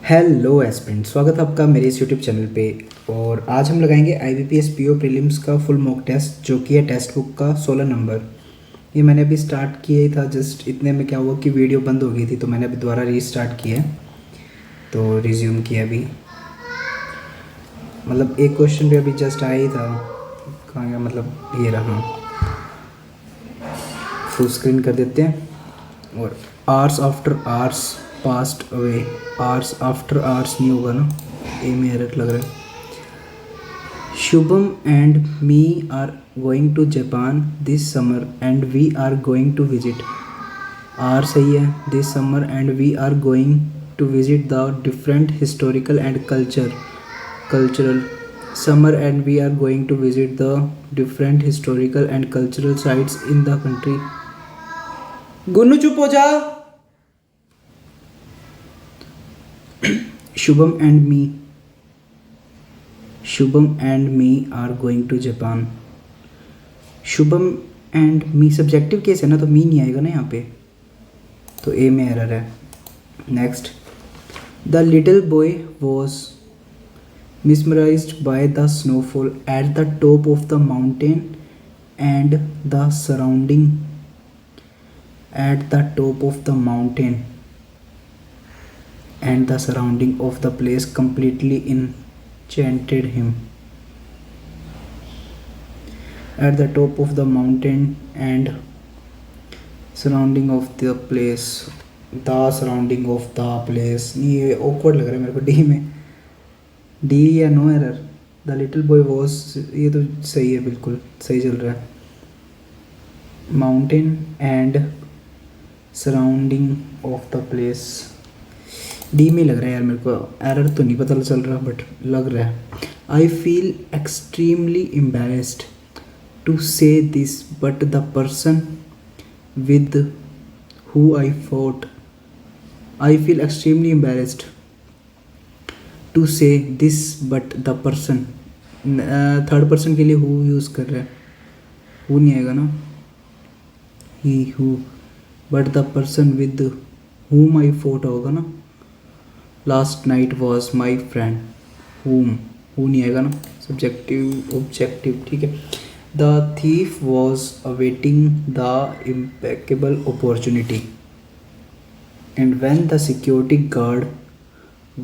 Hello aspirant, स्वागत है आपका मेरे इस यूट्यूब चैनल पे। और आज हम लगाएंगे IBPS PO प्रीलिम्स का फुल मॉक टेस्ट जो कि है टेक्स्ट बुक का 16 नंबर। ये मैंने अभी स्टार्ट किया ही था, जस्ट इतने में क्या हुआ कि वीडियो बंद हो गई थी, तो मैंने अभी दोबारा रीस्टार्ट किया है, तो रिज्यूम किया अभी। मतलब एक क्वेश्चन भी अभी जस्ट आया ही था, कहाँ गया, मतलब ये रहा। फुल स्क्रीन कर देते हैं। और hours after hours past away, hours after hours नहीं होगा ना, ए में एरर लग रहा है। Shubham and me are going to Japan this summer and we are going to visit. Are सही है, this summer and we are going to visit the different historical and cultural summer and we are going to visit the different historical and cultural sites in the country। Gunnu चुप हो जा। Shubham and me are going to Japan. Shubham and me subjective case है ना, तो मी नहीं आएगा ना यहाँ पे, तो ए में एरर है। Next, the little boy was mesmerized by the snowfall at the top of the mountain and the surrounding of the place completely enchanted him। At the top of the mountain and surrounding of the place, ये awkward लग रहा है मेरे को। D में D या no error. The little boy was, ये तो सही है, बिल्कुल सही चल रहा है। Mountain and surrounding of the place, D में लग रहा है यार मेरे को, एरर तो नहीं पता चल रहा बट लग रहा है। I feel extremely embarrassed to say this but the person with who I fought. I feel extremely embarrassed to say this but the person, third person के लिए हु यूज़ कर रहा है, हु नहीं आएगा ना, he who, but the person with whom I fought होगा ना। Last night was my friend, whom, who नहीं आएगा ना, सब्जेक्टिव ऑब्जेक्टिव, ठीक है। The thief was awaiting the impeccable opportunity and when the security guard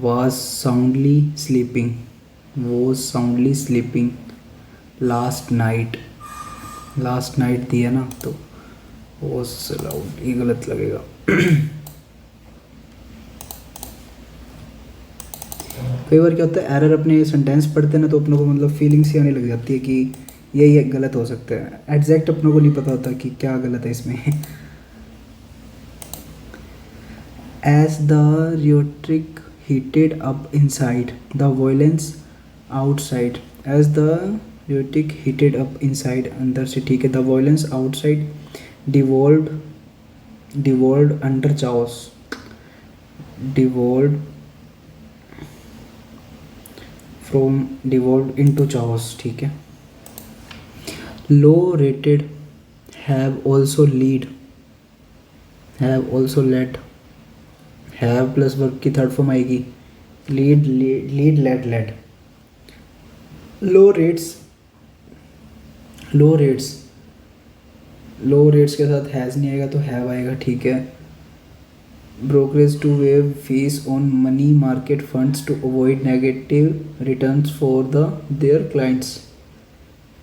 was soundly sleeping last night दिया ना, तो was loud, ये गलत लगेगा। कई बार क्या होता है, एरर अपने सेंटेंस पढ़ते हैं ना, तो अपनों को मतलब फीलिंग सी आने लग जाती है कि ये गलत हो सकता है। एग्जैक्ट अपनों को नहीं पता होता कि क्या गलत है इसमें। as the rhetoric heated up inside, the violence outside, as the rhetoric heated up inside, अंदर से, ठीक है। the violence outside devolved under chaos, devolved into chaos, ठीक है। low rated have also led, have plus verb की third form आएगी, lead lead. लो rates के साथ हैज़ नहीं आएगा तो हैव आएगा, ठीक है। Brokerage to waive fees on money market funds to avoid negative returns for their clients,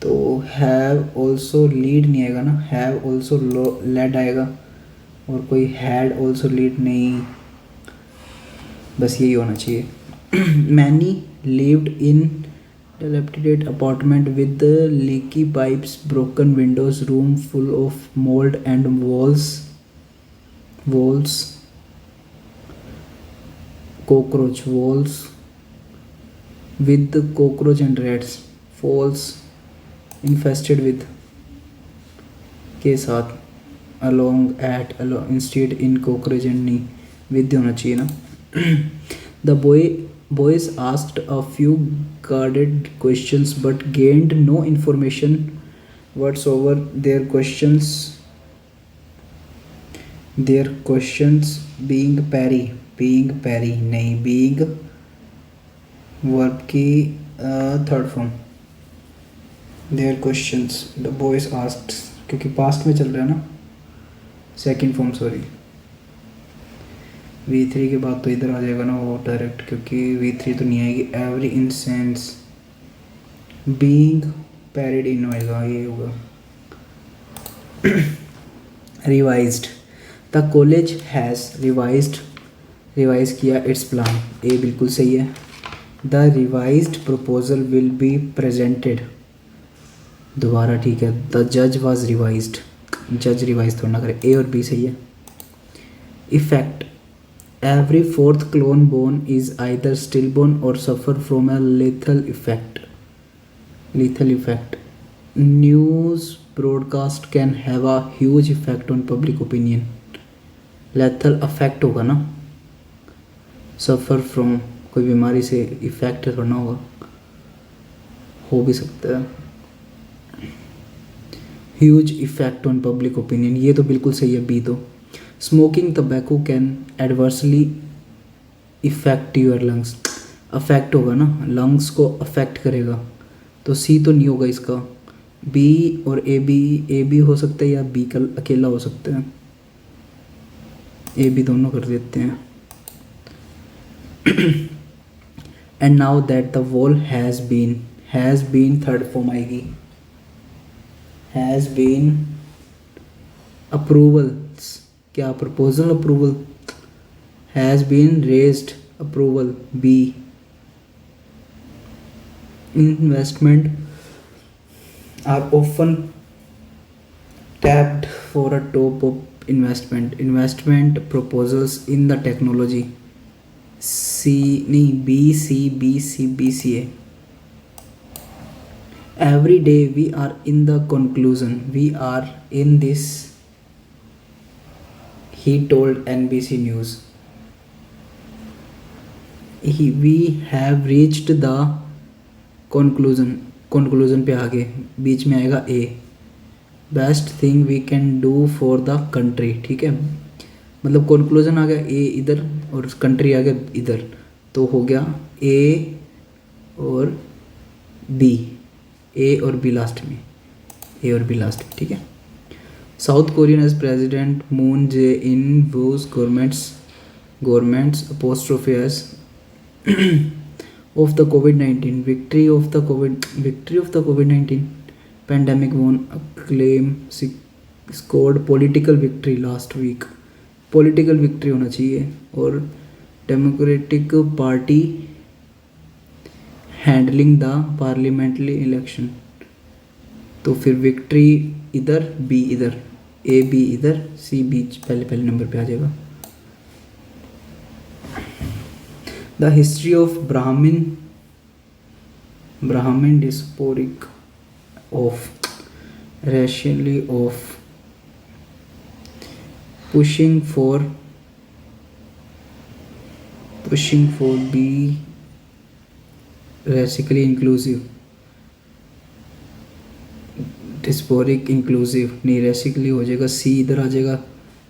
तो हैव ऑल्सो लीड नहीं आएगा ना, हैव ऑल्सो लेड आएगा, और कोई हैड ऑल्सो लीड नहीं, बस यही होना चाहिए। Many lived in dilapidated apartment with leaky pipes, broken windows, room full of mold and walls cockroach walls with cockroach and rats, falls infested with के साथ, along at along instead in cockroach and नहीं, with होना चाहिए ना। The boys asked a few guarded questions but gained no information whatsoever। Their questions being parry, being parry नहीं, being verb की third form. Their questions the boys asked, क्योंकि past में चल रहा है ना, सेकंड फॉर्म सॉरी। V3 के बाद तो इधर आ जाएगा ना वो डायरेक्ट, क्योंकि V3 तो नहीं आएगी। एवरी इंसेंस बीइंग पैरिड इन आएगा, ये होगा। Revised, the college has revise किया इट्स प्लान, ए बिल्कुल सही है। The revised proposal will be presented, दोबारा ठीक है। द जज वाज रिवाइज्ड, जज रिवाइज थोड़ा ना करे, ए और बी सही है। Effect, every fourth clone born is either stillborn or suffer from a lethal effect. News broadcast can have a huge effect on public opinion. Lethal effect होगा ना, suffer from कोई बीमारी से इफेक्ट थोड़ा ना होगा, हो भी सकता है। Huge effect on public opinion, ये तो बिल्कुल सही है, बी तो। Smoking tobacco can adversely effect your lungs, affect होगा ना, लंग्स को अफेक्ट करेगा, तो सी तो नहीं होगा इसका। बी और ए बी हो सकता है, या बी कल अकेला हो सकता है, ए बी दोनों कर देते हैं। And now that the wall has been third form आएगी, हैज़ बीन अप्रूवल्स, क्या proposal approval, has been raised approval, B. Investment are often tapped for a top of investment proposals in the technology, C नहीं, B C A. Every day we are in the conclusion, we are in this, he told NBC News. We have reached the conclusion पे आगे बीच में आएगा A, best thing we can do for the country, ठीक है। मतलब conclusion आ गया A इधर और कंट्री आ गया इधर, तो हो गया A और B, A और B लास्ट में, A और B लास्ट में, ठीक है। South Korean as President Moon Jae-in views government's apostrophe as of the COVID-19 victory of the COVID-19 pandemic won acclaim, scored political victory last week. Political victory होना चाहिए, और Democratic Party handling the parliamentary election, तो फिर victory इधर, B इधर, A B इधर, सी बीच पहले number पे आ जाएगा। The history of Brahmin diasporic of racially of pushing for be racially inclusive, diasporic inclusive नहीं, रेसिकली हो जाएगा, सी इधर आ जाएगा,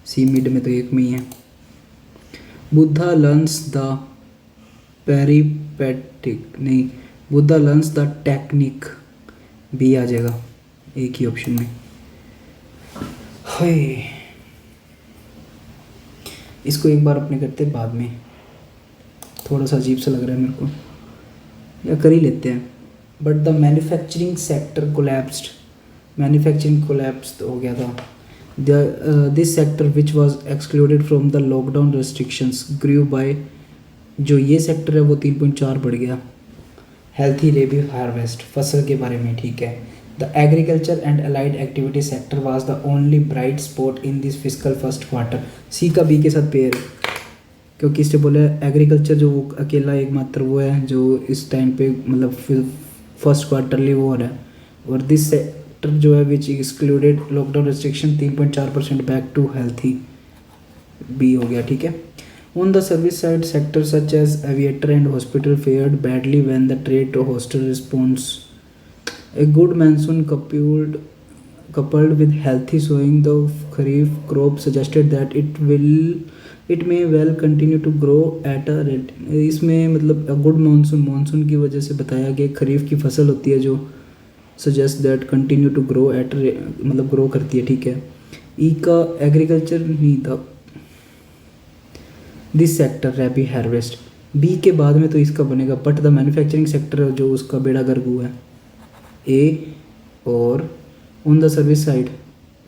सी मिड में तो एक में ही है। बुद्धा लर्न्स द पेरिपेटिक नहीं, Buddha learns the technique, B आ जाएगा एक ही ऑप्शन में। हाय, इसको एक बार अपने करते बाद में, थोड़ा सा अजीब सा लग रहा है मेरे को, या कर ही लेते हैं। But the manufacturing sector collapsed, manufacturing collapse हो गया था। This sector which was excluded from the lockdown restrictions grew by, जो ये सेक्टर है वो 3.4 बढ़ गया। हेल्थी रेबी हार्वेस्ट, फसल के बारे में, ठीक है। The agriculture and allied activity sector was the only bright spot in this physical first quarter, C का बी के साथ पेयर, क्योंकि इससे बोले एग्रीकल्चर जो वो अकेला एकमात्र वो है जो इस टाइम पे मतलब फर्स्ट क्वार्टरली वो हो रहा है, और दिस सेक्टर जो है which excluded lockdown restriction 3.4% back to healthy, B हो गया, ठीक है। On the service side sector such as aviator and hospital fared badly when the trade to hostel response, A good monsoon coupled with healthy sowing the kharif crop suggested that it will it may well continue to grow at a rate. इसमें मतलब good monsoon, monsoon की वजह से बताया गया खरीफ की फसल होती है जो suggest that continue to grow at मतलब ग्रो करती है, ठीक है। ई का एग्रीकल्चर नहीं था, this sector rabi harvest. B के बाद में तो इसका बनेगा बट द मैन्युफैक्चरिंग सेक्टर जो उसका बेड़ा गर्क हुआ है ए। और on the service side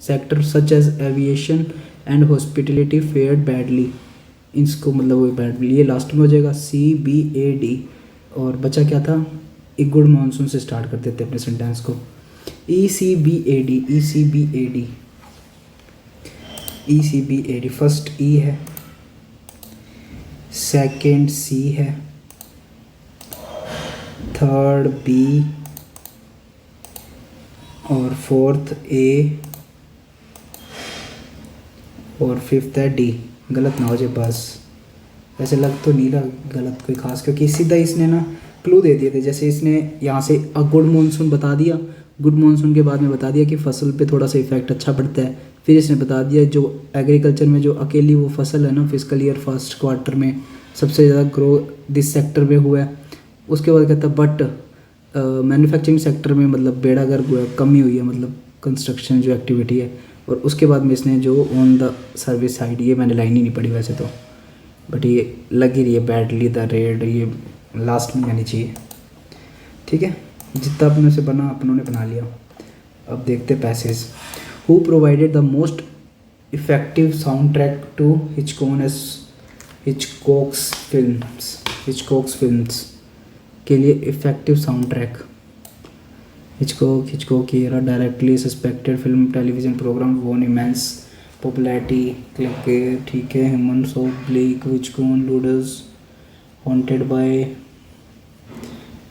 sector such as aviation and hospitality fared badly, इसको मतलब वो बैडली, ये लास्ट में हो जाएगा सी बी ए डी। और बचा क्या था, एक गुड मानसून से स्टार्ट कर देते अपने सेंटेंस को। E C B A D, E C B A D, E C B A D. First E है, सेकेंड सी है, थर्ड बी और फोर्थ ए और फिफ्थ है डी। गलत ना हो जाए बस, वैसे लग तो नहीं रहा गलत कोई खास, क्योंकि सीधा इसने ना क्लू दे दिए थे। जैसे इसने यहाँ से गुड मानसून बता दिया, गुड मानसून के बाद में बता दिया कि फसल पे थोड़ा सा इफेक्ट अच्छा पड़ता है, फिर इसने बता दिया जो एग्रीकल्चर में जो अकेली वो फसल है ना फिजिकल ईयर फर्स्ट क्वार्टर में सबसे ज़्यादा ग्रो दिस सेक्टर में हुआ है। उसके बाद कहता है बट मैन्युफैक्चरिंग सेक्टर में मतलब बेड़ा गर्क हुआ है, कमी हुई है मतलब कंस्ट्रक्शन जो एक्टिविटी है। और उसके बाद में इसने जो ऑन द सर्विस साइड, ये मैंने लाइन ही नहीं पढ़ी वैसे तो, बट ये लग ही रही है बैडली द रेड, ये लास्ट में जानी चाहिए, ठीक है। जितना अपने से बना अपनों ने बना लिया। अब देखते passage. Who provided the most effective sound track to Hitchcock's films के लिए effective sound track. Hitchcock era directly suspected film television programme won immense popularity, ठीक है। ह्यूमन्स ऑफ ब्लेक हिचकॉक लूडर्स haunted by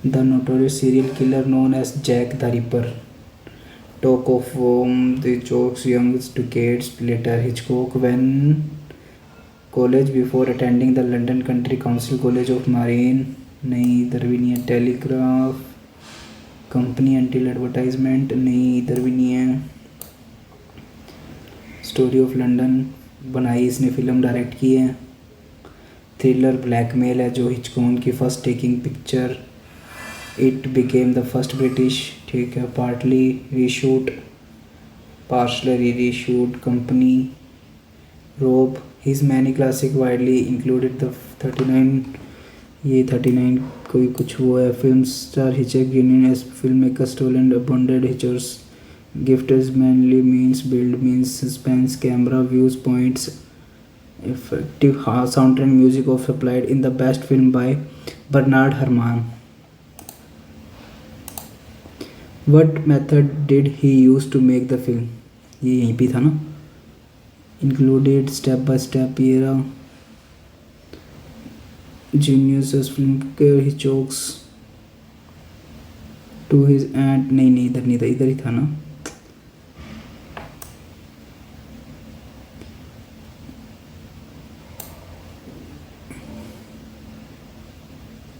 the notorious serial killer known as Jack the Ripper. Talk of the Hitchcock's young decades later. Hitchcock when college before attending the London Country Council College of Marine. नहीं इधर भी नहीं है। Telegraph company until advertisement, नहीं इधर भी नहीं है। स्टोरी ऑफ लंदन बनाई इसने, फिल्म डायरेक्ट की है। थ्रिलर ब्लैकमेल है जो हिचकॉक की first taking picture. It became the first British, ठीक है। Partially reshoot company. Rob his many classic widely included the 39, ये 39 कोई कुछ वो है। Film star Hitchcock union as film maker stolen abounded hitchers gift is mainly means build means suspense camera views points effective soundtrack music of applied in the best film by Bernard Herrmann. What method did he use to make the film? ये यहीं पे था ना। Included step by step era geniuses film Hitchcock's to his aunt, नहीं इधर नहीं था, इधर ही था ना।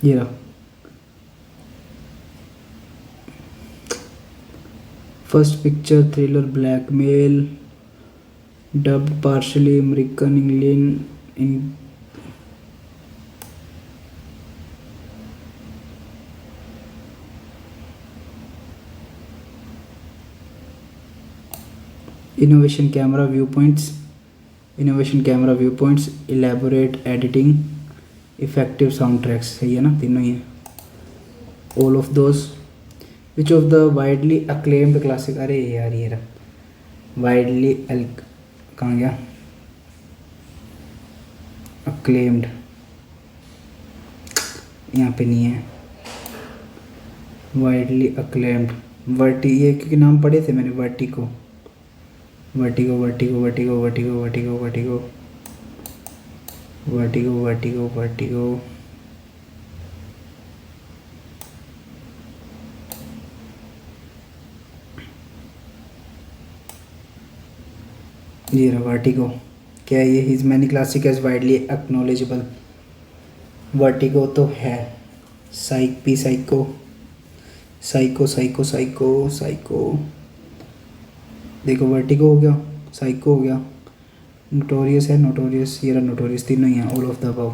ये रहा first picture thriller blackmail dubbed partially American England in innovation camera view points elaborate editing effective sound tracks, सही है ना, तीनों ही है। All of those which of the widely acclaimed classic, अरे यार ये रहा वाइडली कहाँ गया, अक्लेम्ड यहाँ पे नहीं है। वाइडली अक्लेम्ड वर्टी, ये क्योंकि नाम पढ़े थे मैंने, वर्टिगो ये रहा वर्टिगो। क्या है ये? His many classic as widely acknowledgeable. Vertigo तो है। साइको देखो वर्टिगो हो गया, साइको हो गया, नोटोरियस है, नोटोरियस, ये रहा नोटोरियस, तीनों ही हैं, all of the above.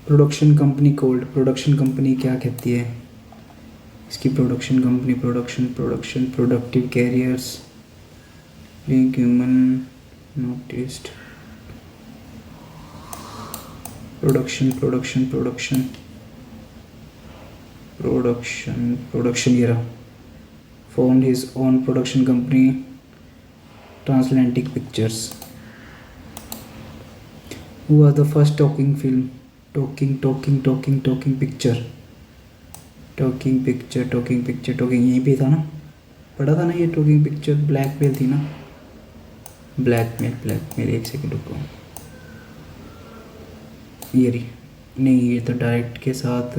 Production company called, production company क्या कहती है इसकी? Production company, production production productive careers, link human noticed, production production production production production, ये रहा। Found his own production company Transatlantic Pictures. Who was the first talking film, talking picture, talking यहीं पे था ना, पढ़ा था ना ये टॉकिंग पिक्चर, ब्लैकमेल थी ना, ब्लैकमेल, एक सेकंड रुको, ये रही, नहीं ये तो डायरेक्ट के साथ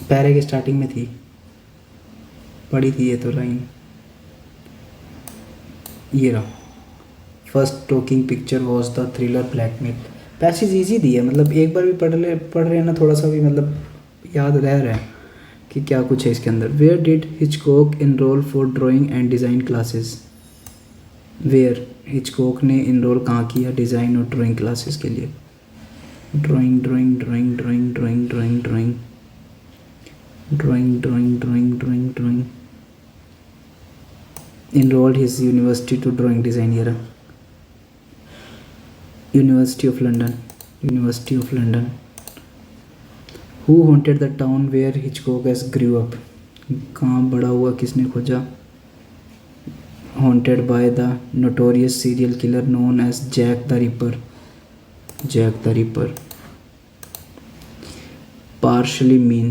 पैरे के स्टार्टिंग में थी, पढ़ी थी ये तो लाइन, ये रहा। First talking picture was the thriller Blackmail. Passage easy दी है, मतलब एक बार भी पढ़ रहे हैं ना, थोड़ा सा भी मतलब याद रह रहा है कि क्या कुछ है इसके अंदर। Where did Hitchcock enrol for drawing and design classes, where Hitchcock ने इनरोल कहाँ किया डिज़ाइन और ड्राइंग क्लासेस के लिए? Drawing drawing drawing drawing drawing drawing drawing drawing drawing drawing drawing drawing enrolled his university to drawing design here. University of London, University of London. Who haunted the town where Hitchcock has grew up? कहाँ बड़ा हुआ किसने खोजा? Haunted by the notorious serial killer known as Jack the Ripper. Jack the Ripper. Partially mean.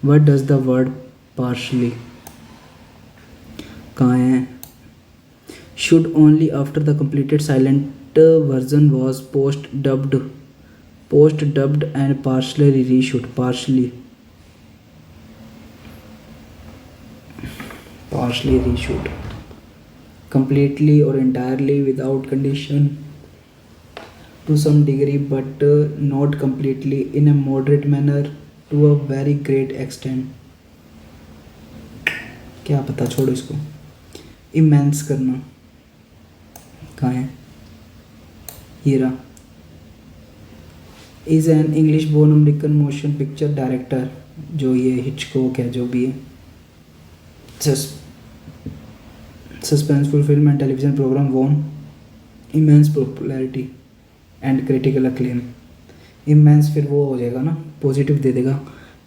What does the word partially? कहाँ है? Should only after the completed silent version was post dubbed and partially reshoot. Partially reshoot. Completely or entirely without condition to some degree, but not completely, in a moderate manner, to a very great extent. क्या पता, छोड़ो इसको। Immense करना कहाँ है? ये रहा। Is an English born American motion picture director, जो ये हिचकॉक है, जो भी है, suspenseful film and television programme won immense popularity and critical acclaim. Immense फिर वो हो जाएगा ना, पॉजिटिव दे देगा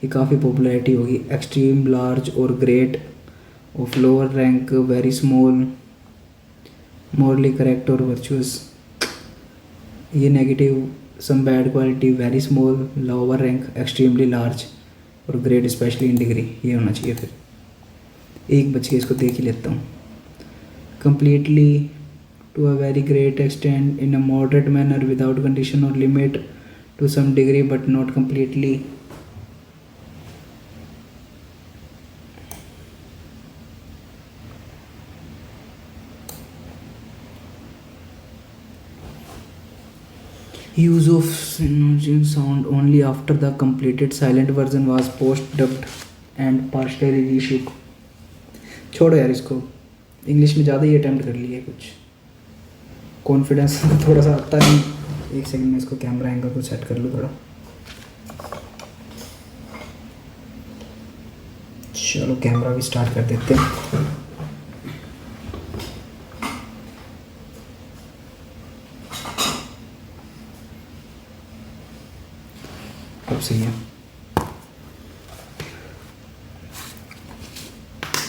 कि काफ़ी पॉपुलैरिटी होगी। एक्सट्रीम, लार्ज और great, of lower rank, very small, morally correct और वर्चुअस। ये negative, some bad quality, very small, lower rank, extremely large और ग्रेट स्पेशली इन डिग्री, ये होना चाहिए। फिर एक बच के इसको देख ही लेता हूँ। Completely, to a very great extent, in a moderate manner, without condition और limit, to some degree but not completely. Use of synonym sound only after the completed silent version was post-dubbed and partially reshoot. छोड़ो यार इसको, English में ज़्यादा ही attempt कर लिया कुछ, confidence थोड़ा सा आता नहीं। एक सेकंड में इसको कैमरा एंगल को सेट कर लूँ थोड़ा। चलो कैमरा भी स्टार्ट कर देते हैं। अब सही है।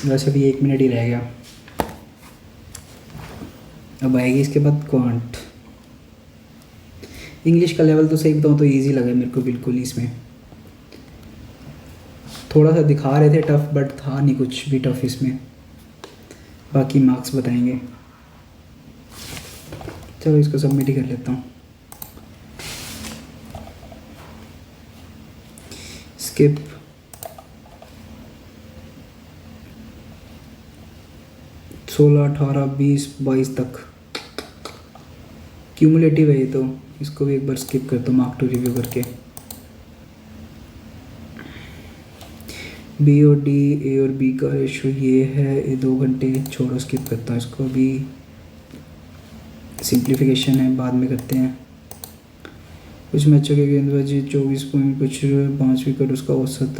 वैसे भी 1 मिनट ही रह गया, अब आएगी इसके बाद क्वांट। इंग्लिश का लेवल तो सही बताऊँ तो इजी लगा मेरे को बिल्कुल। इसमें थोड़ा सा दिखा रहे थे टफ, बट था नहीं कुछ भी टफ इसमें। बाकी मार्क्स बताएंगे। चलो इसको सबमिट ही कर लेता हूँ। स्किप। सोलह, 18, 20, 22 तक क्यूमुलेटिव है ये तो, इसको भी एक बार स्किप कर दो मार्क टू रिव्यू करके। बी और डी, ए और बी का रेशो ये है, ये 2 घंटे, छोड़ो स्किप करता हूँ इसको, भी सिंप्लीफिकेशन है बाद में करते हैं। कुछ मैचों के गेंदबाजी 24 पॉइंट, कुछ 5 विकेट, उसका औसत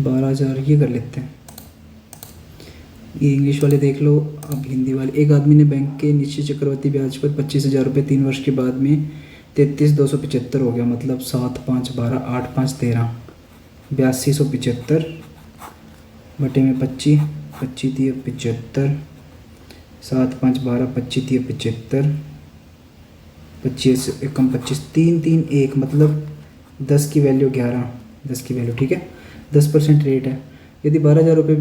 12,000, ये कर लेते हैं। ये इंग्लिश वाले देख लो। अब हिंदी वाले, एक आदमी ने बैंक के निश्चित चक्रवृद्धि ब्याज पर 25,000 रुपये 3 वर्ष के बाद में 33,275 हो गया, मतलब 7 5 12 8 5 13 8275 बटे में 25, 25 दिए 75, 7 5 12 25 दिए 75, 25 एकम 25 3 3 1, मतलब 10 की वैल्यू 11, 10 की वैल्यू ठीक है, 10% रेट है। यदि 12,000 रुपये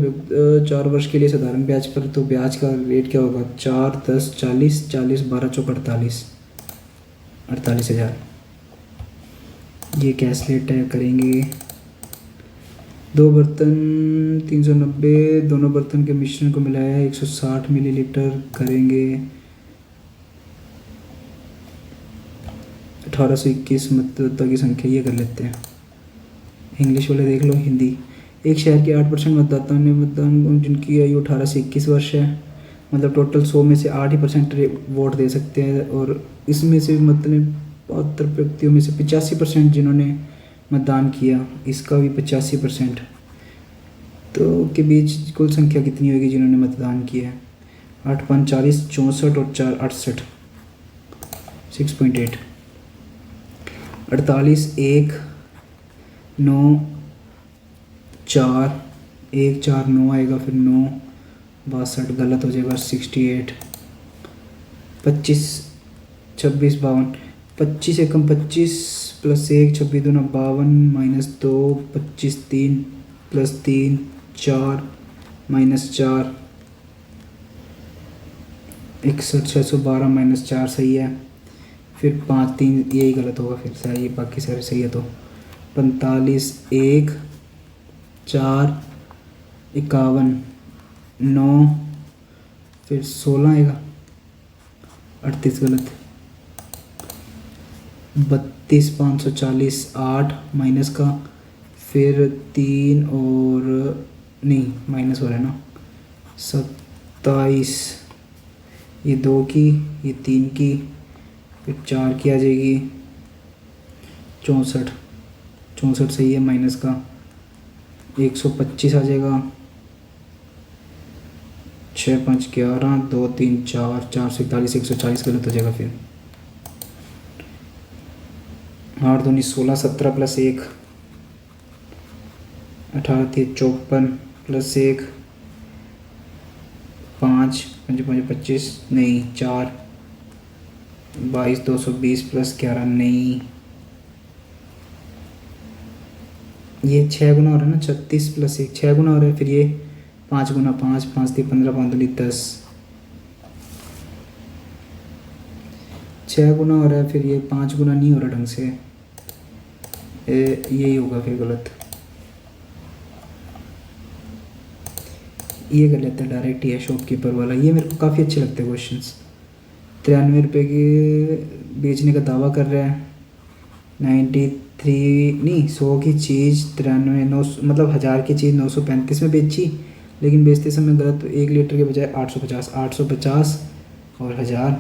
4 वर्ष के लिए साधारण ब्याज पर, तो ब्याज का रेट क्या होगा? 4 10 40 40 12 चौक 48, 48,000। ये कैलकुलेट करेंगे। 2 बर्तन 390, दोनों बर्तन के मिश्रण को मिलाया 160 मिलीलीटर करेंगे। 1821 मतदाता की संख्या, ये कर लेते हैं। इंग्लिश वाले देख लो। हिंदी, एक शहर के 8% मतदाताओं ने मतदान, जिनकी आयु 18 से 21 वर्ष है, मतलब टोटल 100 में से 8 ही % वोट दे सकते हैं, और इसमें से मतलब पात्र व्यक्तियों में से 85% जिन्होंने मतदान किया, इसका भी 85%, तो के बीच कुल संख्या कितनी होगी जिन्होंने मतदान किया है? 8 5 40 64 और 4 68, 6.8। 48 1 9 4 1 4 9 आएगा, फिर 9 62, गलत हो जाएगा 68। 25 26 52, 25 एकम 25 प्लस 1 26 दूना 52 माइनस 2 25 3 प्लस 3 4 माइनस 4 61 612 माइनस 4 सही है। फिर 5 3 यही गलत होगा, फिर सही, बाकी सारे सही है। तो 45 1 4 51 9, फिर 16 आएगा, 38 गलत। 32 540 8 माइनस का, फिर 3 और नहीं माइनस हो रहा है ना, 27, ये 2 की, ये 3 की, फिर 4 की आ जाएगी, 64 64 सही है, माइनस का 125 आ जाएगा, 6 5 11 2 3 4 4 से 41 140 गलत हो जाएगा। फिर 8 2 16 17 प्लस 1 18 3 54 प्लस 1 5 5 5 25 नहीं 4 22 220 प्लस 11 नहीं, ये 6 गुना हो रहा है ना, 36 प्लस 1 6 गुना हो रहा है। फिर ये 5 गुना 5 5 3 15 5 2 10, 6 गुना हो रहा है, फिर ये 5 गुना नहीं हो रहा ढंग से, यही होगा फिर गलत। ये कर लेते हैं डायरेक्ट, ये शॉपकीपर वाला, ये मेरे को काफ़ी अच्छे लगते हैं क्वेश्चंस। 93 रुपये के बेचने का दावा कर रहा है, 93 नहीं 100 की चीज़ 93 9, मतलब 1000 की चीज़ 935 में बेची, लेकिन बेचते समय गलत, 1 लीटर के बजाय 850 850 और 1000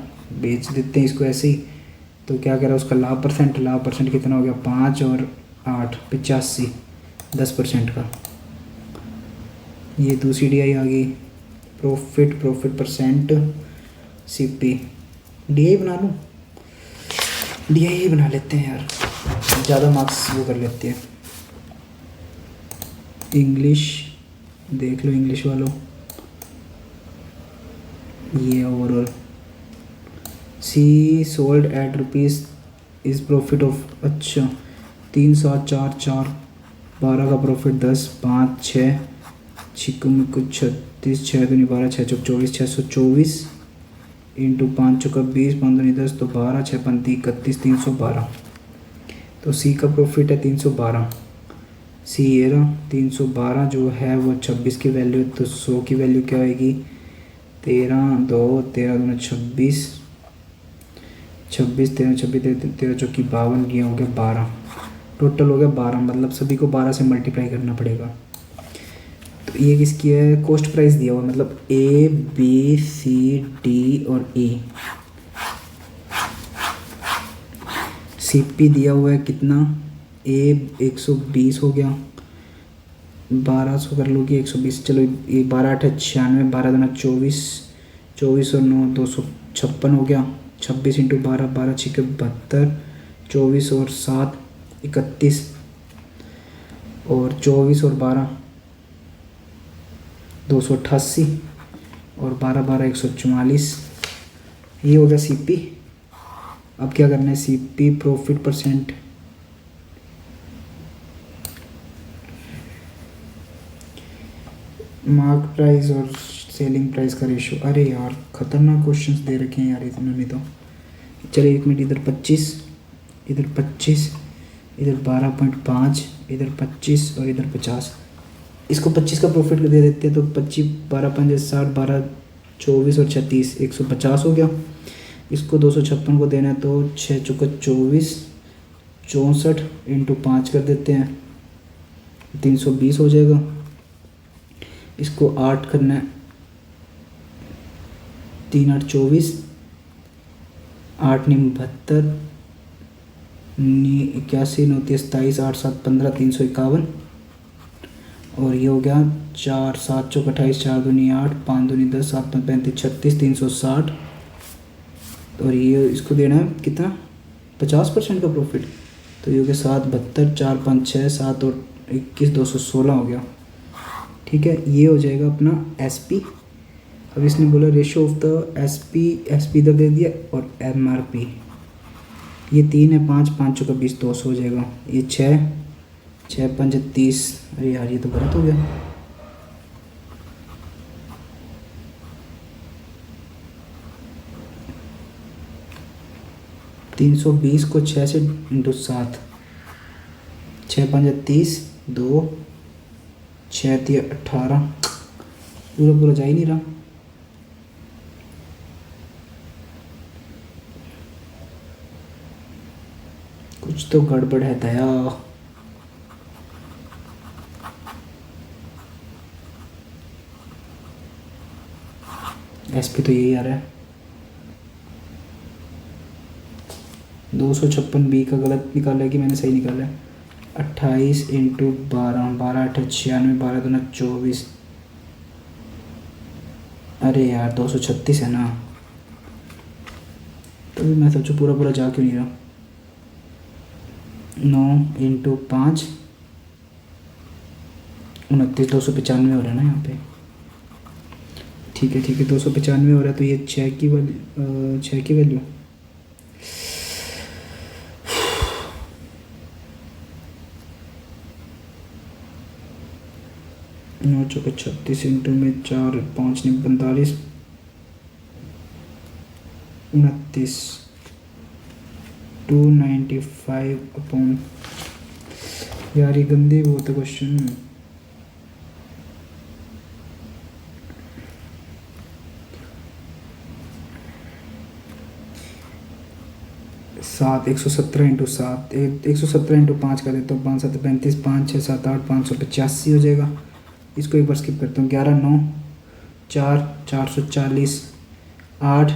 बेच देते हैं इसको ऐसे ही। तो क्या कह रहा है उसका लाभ परसेंट कितना हो गया? 5 और 8 85, 10% का। ये दूसरी DI आ गई, प्रॉफिट परसेंट CP, DI बना लूँ, DI ही बना लेते हैं यार, ज़्यादा मार्क्स वो कर लेते हैं। इंग्लिश देख लो, इंग्लिश वालों, ये overall C sold at rupees is profit of, अच्छा 3 7 4 4 12 का प्रॉफिट 10 5 6 छिक्कुम कुछ 36 6 दूनी 12 6 चौक 24 624 इंटू 5 चौका 20 5 दूनी 10 तो 12 6 पंती 31 312। तो सी का प्रॉफिट है 312, सी ये रहा 312 जो है वो 26 की वैल्यू, तो 100 की वैल्यू क्या होगी? 13 2 13 दूना 26 26 13 26 13 चौकी 52, ये हो गया 12। टोटल हो गया 12, मतलब सभी को 12 से मल्टीप्लाई करना पड़ेगा। तो ये किसकी है, कॉस्ट प्राइस दिया हुआ, मतलब ए बी सी डी और ई। सीपी दिया हुआ है कितना, ए 120 हो गया, 1200 कर लो कि 120, चलो ये 12 8 96, 12 दूना 24, 24 और 9 256 हो गया, 26 इंटू 12, 12 छिके 72, 24 और 7 31, और 24 और 12 288, और 12 12 144। ये हो गया सीपी। अब क्या करना है, CP profit percent, mark price और सेलिंग प्राइस का रेशो। अरे यार खतरनाक क्वेश्चंस दे रखे हैं यार इन्होंने तो। चलिए 1 मिनट, इधर 25, इधर 25, इधर 12.5, इधर 25 और इधर 50। इसको 25 का प्रॉफिट दे देते हैं तो 25 12 5 60, 12 24 और 36 150 हो गया। इसको 256 को देना है तो 6 चौका 24, 64 इंटू 5 कर देते हैं, 320 हो जाएगा। इसको 8 करना है, 3 8 24, 8 9 72, 81 9 27, 8 7 15, 351। और ये हो गया 4 7 चौक 28, 4 दूनी 8, 5 दूनी 10, 7 5 35 36, 360। और ये इसको देना है कितना, 50% का प्रॉफिट। तो ये हो गया 7 72, 4 5 6 7 और 21, 216 हो गया। ठीक है, ये हो जाएगा अपना एसपी। अब इसने बोला ratio of the SP, SP इधर दे दिया, और एमआरपी ये 3 है, 5 5 चौका 20, 200 हो जाएगा। ये 6 6 5 30, अरे यार ये तो गलत हो गया। $320 को 6 से इंटू 7, 6 5 30, 2 6 3 18, पूरा पूरा जा ही नहीं रहा। कुछ तो गड़बड़ है दया। एसपी तो यही आ रहा है। 256 बी का गलत निकाला है कि मैंने सही निकाला है। 28 इंटू 12, 12 8 96, 12 दूना 24। अरे यार 236 है ना, तभी मैं सोचूं पूरा पूरा जा क्यों नहीं रहा। 9 इंटू 5, 29, 295 हो रहा है ना यहाँ पे। ठीक है ठीक है, 295 हो रहा है। तो ये 6 की वैल्यू, 6 की वैल्यू 9 चौके 36 इंटू में 4 5 9 45, 29, 295 अपॉन, यार ये गंदे बहुत है क्वेश्चन। 7 117 इंटू 7, 117 इंटू 5 कर देता हूँ, 5 7 35, 5 6 7 8, 585 हो जाएगा। इसको एक बार स्किप करता हूँ। 11 9 4 440, 8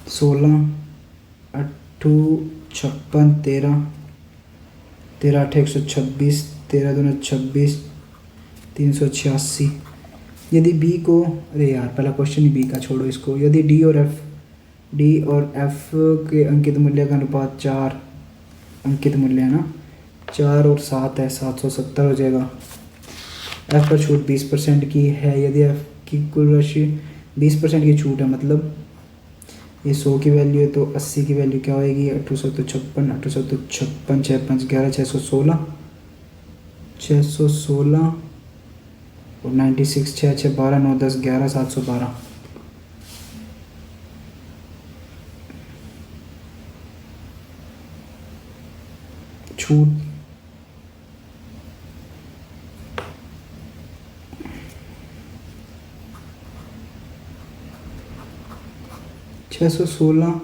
16 8 56, 13 13 8 126, 13 दूना 26, 386। यदि बी को, अरे यार पहला क्वेश्चन ही बी का छोड़ो इसको। यदि डी और एफ के अंकित मूल्य का अनुपात 4, अंकित मूल्य है ना 4 और 7 है, 770 हो जाएगा। एफ पर छूट 20% की है। यदि एफ की कुल राशि 20% की छूट है, मतलब ये 100 की वैल्यू है तो 80 की वैल्यू क्या होएगी, 856 856 6 5 11 616, 616 और 96 6 6 12 9 10 11 712। छूट 616,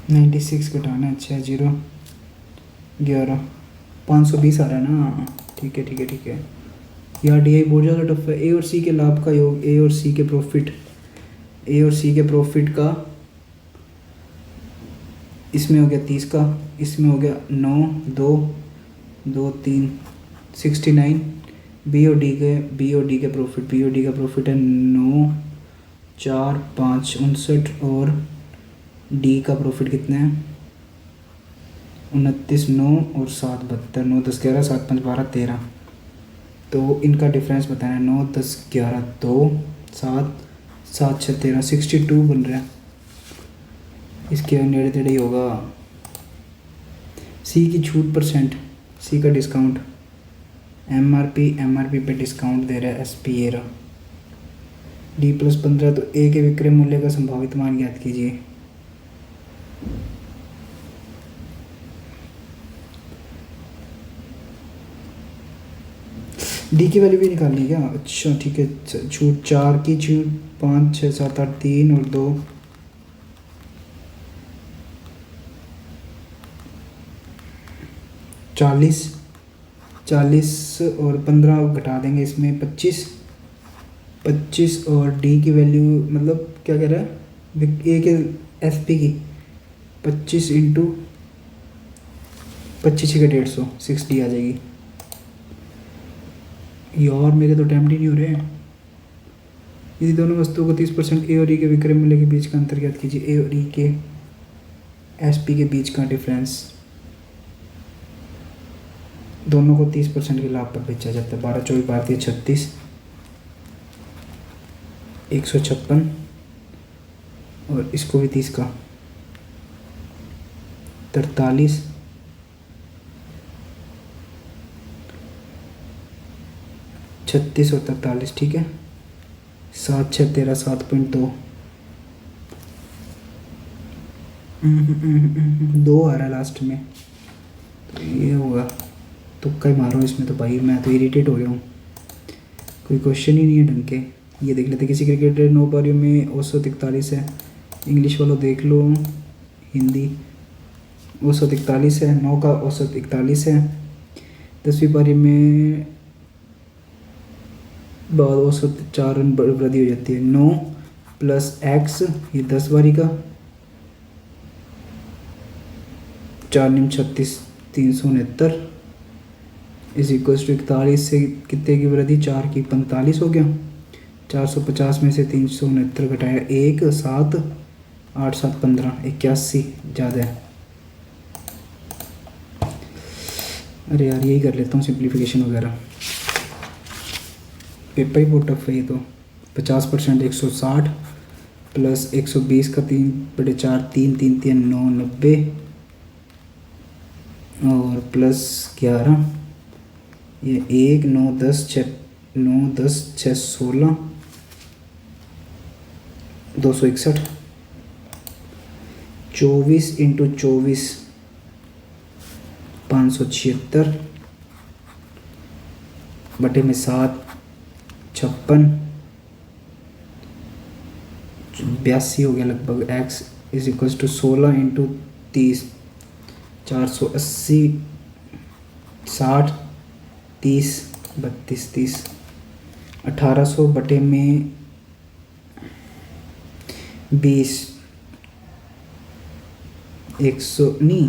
96 घटाना है, 6 0 11 520 आ रहा है ना। ठीक है ठीक है ठीक है यार, डी आई बहुत ज़्यादा टफ है। ए और सी के लाभ का योग, ए और सी के प्रॉफिट, ए और सी के प्रॉफिट का इसमें हो गया 30 का, इसमें हो गया 9 2 2 3 69। बी और डी के प्रॉफिट, बी और डी का प्रॉफिट है 9 4 5 59 और डी का प्रॉफिट कितना है 29 9 और 7 72 9 10 11 7 5 12 13। तो इनका डिफरेंस बताना है 9 10 11 2 7 7 6 13 62 बन रहा है। इसके नेड़े तेड़े ही होगा। सी की छूट परसेंट, सी का डिस्काउंट, एमआरपी पे डिस्काउंट दे रहा है एस पी ए रहा। डी प्लस 15 तो ए के विक्रय मूल्य का संभावित मान ज्ञात कीजिए। डी की वैल्यू भी निकालनी है क्या? अच्छा ठीक है, छूट 4 की छूट 5 6 7 8 3 और 2 40 40 और 15 घटा देंगे इसमें 25 25 और डी की वैल्यू मतलब क्या कह रहा है ए के एफ पी की 25 इंटू 25 का 150 60 आ जाएगी। यार मेरे तो अटेम्प्ट ही नहीं हो रहे हैं। यदि दोनों वस्तुओं को 30% ए और ई के विक्रय मूल्य के बीच का अंतर ज्ञात कीजिए। ए और ई के एस पी के बीच का डिफरेंस, दोनों को 30% के लाभ पर बेचा जाता है। 12 24 12 36 156 और इसको भी 30 का 43 36 और 43 ठीक है। 7 6 13 7.2 2 आ रहा है लास्ट में, तो ये होगा। तुक्का ही मारो इसमें तो भाई, मैं तो इरिटेट हो गया हूँ, कोई क्वेश्चन ही नहीं है ढंग के। ये देख लेते, किसी क्रिकेटर 9 पारियों में औसत 41 है। इंग्लिश वालों देख लो, हिंदी औसत 41 है, 9 का औसत 41 है। 10वीं पारी में बाद औसत 4 रन वृद्धि हो जाती है। 9 प्लस एक्स, ये 10 बारी का 4 निम 36 369 इज इक्वल्स टू 41 से कितने की वृद्धि 4 की 45 हो गया। 450 में से 369 घटाया 1 7 8 7 15 81 ज़्यादा है। अरे यार यही कर लेता हूँ सिंप्लीफिकेशन वगैरह, पेपर ही बहुत टफ है ये तो। 50% 160 प्लस 120 का 3/4 3 3 3 9 90 और प्लस 11 ये 1 9 10 6 9 10 6 16 261 24 इंटू 24 576 बटे में 7 56 82 हो गया लगभग। x is equal to 16 into 30 480 60 30 32 30 1800 बटे में 20 100 नहीं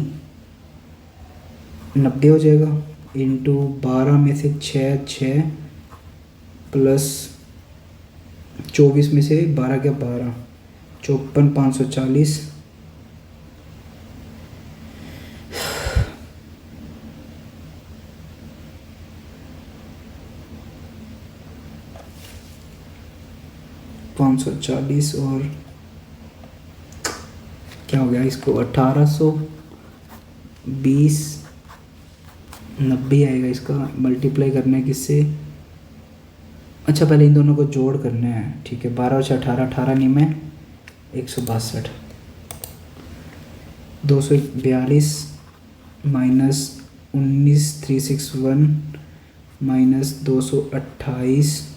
90 हो जाएगा इंटू 12 में से 6 6 प्लस 24 में से 12 क्या 12 54 540 540 और क्या हो गया इसको 1820 90 आएगा इसका। मल्टीप्लाई करना है किससे? अच्छा पहले इन दोनों को जोड़ करना है, ठीक है। 12 से 18 18 नहीं में 162 242 माइनस 19 361 माइनस 228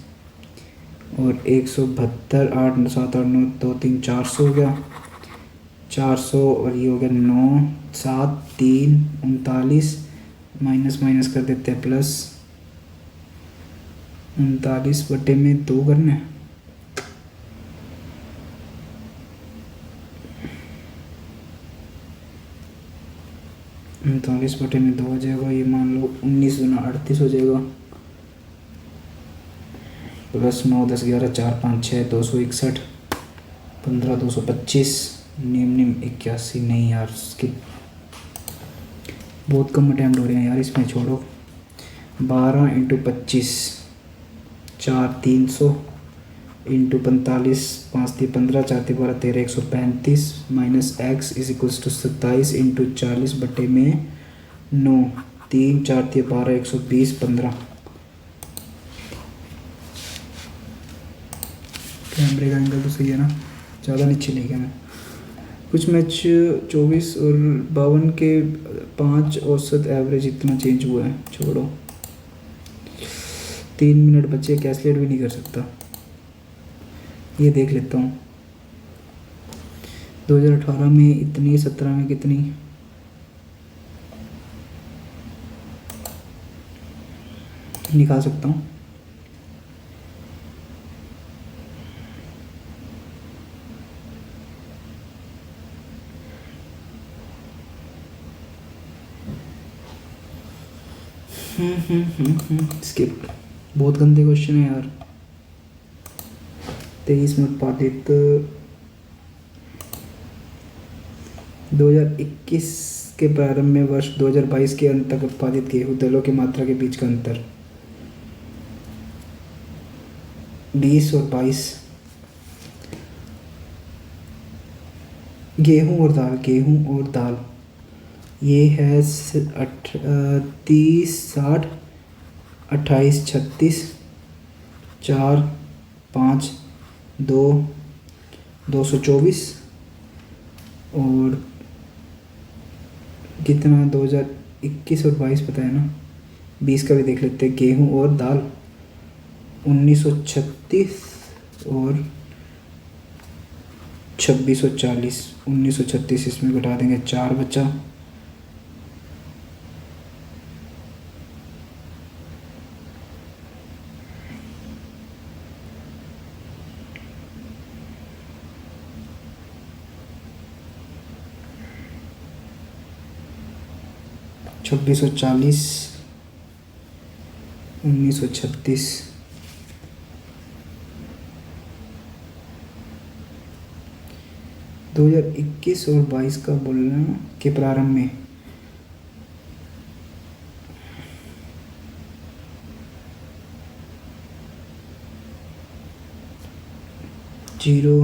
और 172 8 7 8 9 2 3 400 हो गया। 400 और ये हो गया 9, 7, 3, 39, माइनस माइनस कर देते हैं प्लस 39/2 करना है। उनतालीस बटे में 2 हो जाएगा, ये मान लो 19 दूना 38 हो जाएगा, प्लस 9, 10, 11, 4, 5, 6, 261, 15, 225, निम 81। नहीं यार, स्किप, बहुत कम अटैम्प्ट हो रहे हैं यार इसमें, छोड़ो। 12 × 25, 4, 300 into 45, 5, 3, 15, 4, 3, 12, 13, 135 minus x is equals to 27 into 40 बटे में 9, 3, 4, 3, 12, 120, 15। कैमरे का एंगल तो सही है ना, ज़्यादा नीचे नहीं गया मैं। कुछ मैच 24 और 52 के 5 औसत एवरेज इतना चेंज हुआ है, छोड़ो। 3 मिनट बचे, कैलकुलेट भी नहीं कर सकता। ये देख लेता हूँ, 2018 में इतनी, 17 में कितनी, निकाल सकता हूँ। स्किप, बहुत गंदे क्वेश्चन है यार। 23 में उत्पादित 2021 के प्रारंभ में वर्ष 2022 के अंत तक उत्पादित गेहूं दलों की मात्रा के बीच का अंतर 20 और 22। गेहूं और दाल ये है 30, 60, 28, 36, 4, 5, 2, 224 और कितना 2021 और 22 पता है ना, 20 का भी देख लेते हैं। गेहूं और दाल 1936 और 2640, 1936 इसमें घटा देंगे, 4 बचा, छब्बीस सौ 1936। दो 2021 और 22 का बोलना के प्रारंभ में जीरो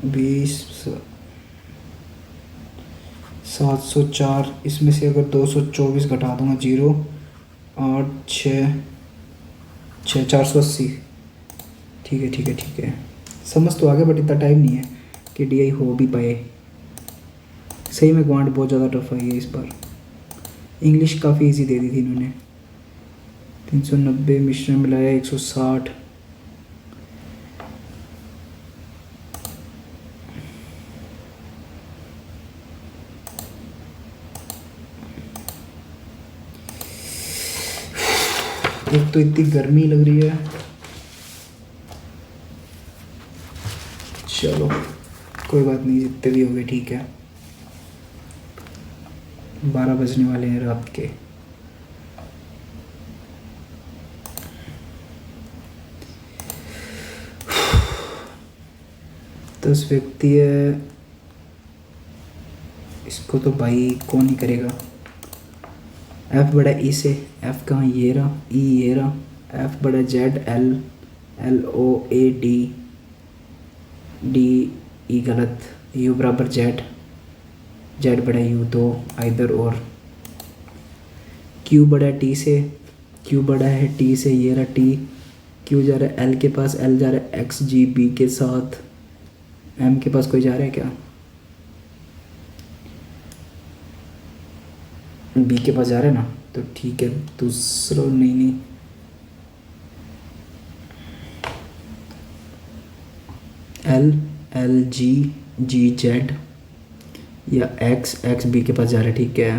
20, 704, इसमें से अगर 224 घटा दूंगा 0, 8, 6, 480। ठीक है ठीक है ठीक है, समझ तो आ गया, बट इतना टाइम नहीं है कि डीआई हो भी पाए। सही में क्वांट बहुत ज़्यादा टफ आई है इस बार। इंग्लिश काफ़ी इजी दे दी थी इन्होंने। 390 मिश्रण मिलाया 160। एक तो इतनी गर्मी लग रही है, चलो कोई बात नहीं, जितने भी हो गए ठीक है। 12 बजने वाले हैं रात के। दस व्यक्ति है, इसको तो भाई कौन ही करेगा। एफ बड़ा ई से, एफ कहाँ, ये रहा, ई ये रहा, एफ बड़ा Z, L, L O A D, D E गलत, यू बराबर जेड, जेड बड़ा यू, दो आइदर और। क्यू बड़ा टी से, क्यू बड़ा है टी से, ये रहा टी, क्यू जा रहा है एल के पास, एल जा रहा है एक्स जी बी के साथ, एम के पास कोई जा रहा है क्या, बी के पास जा रहा है ना, तो ठीक है। दूसरा नहीं, एल, एल जी जी जेड या एक्स, एक्स बी के पास जा रहा है, ठीक है।